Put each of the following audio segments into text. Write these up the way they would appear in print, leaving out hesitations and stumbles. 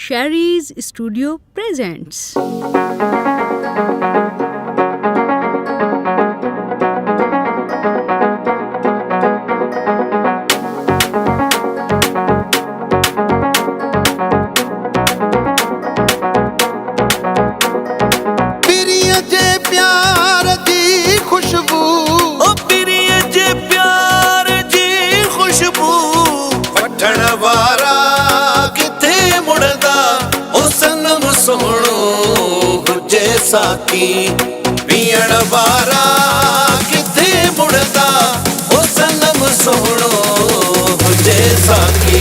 Sherry's Studio presents. साकी पीण वारा किथे मुड़दा ओ सनम सोहणो हुजे साकी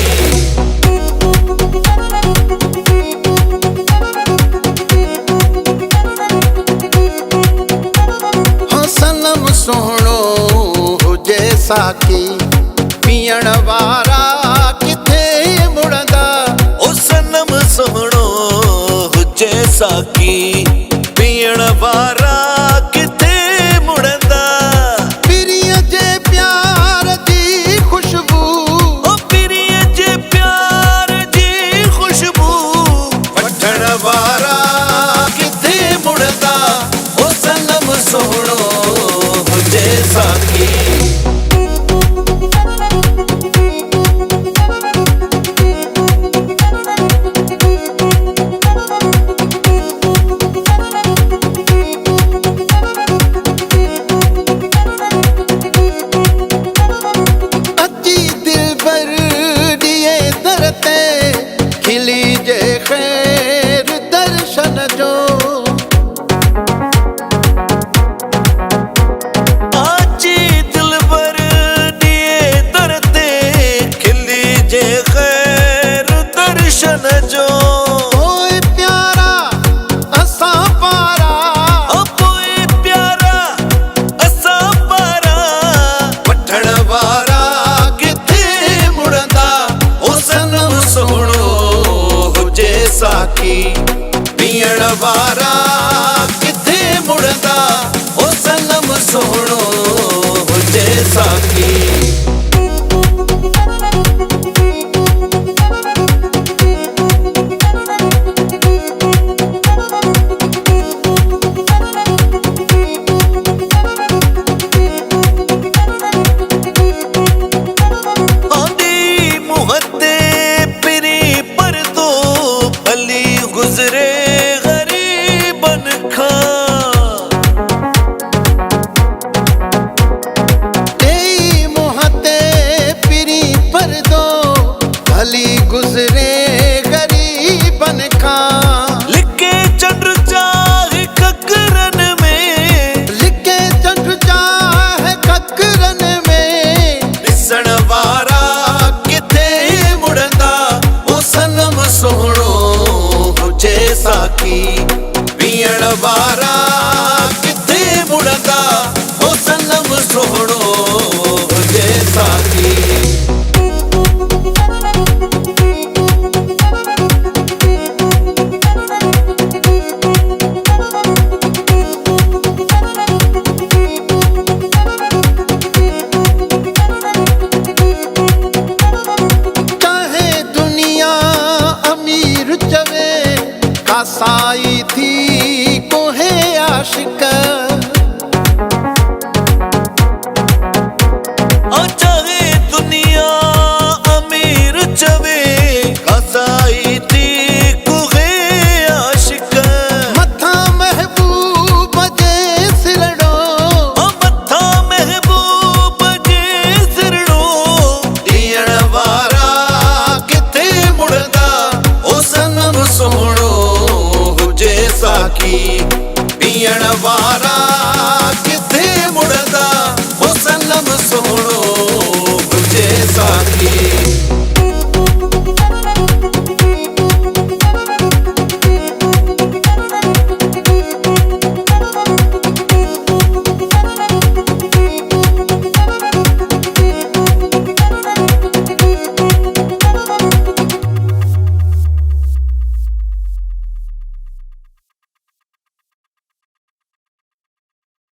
हो सनम सोहणो हुजे साकी पीण वारा किथे मुड़दा ओ सनम सोहणो हुजे साकी पीण वारा किथे मुड़दा पिरिय जे प्यार दी खुशबू ओ पिरिय जे प्यार दी खुशबू वठण वारा किथे मुड़दा ओ सनम सोहणो हुजे साकी खिली जे खैर दर्शन जो आजी दिलबर दिए दरते खिली जे खैर दर्शन जो ओए प्यारा असा पारा ओए प्यारा असा पारा वठण वारा किथे मुड़दा ओ सनम सोहणो साकी पीण वारा किथे मुड़दा ओ सनम सोहणो हुजे साकी गुजरे गरीबन खां तेई मोहते पिरी पर दो भली गुजरे गरीबन खां लिखे चंद्र चाहे ककरन में लिखे चंद्र चाहे ककरन में ॾिसण वारा किथे मुड़दा ओ सनम सोहणो साकी पीण वारा किथे मुड़दा ओ सनम सोहणो हुजे साकी चाहे दुनिया अमीर चवे साई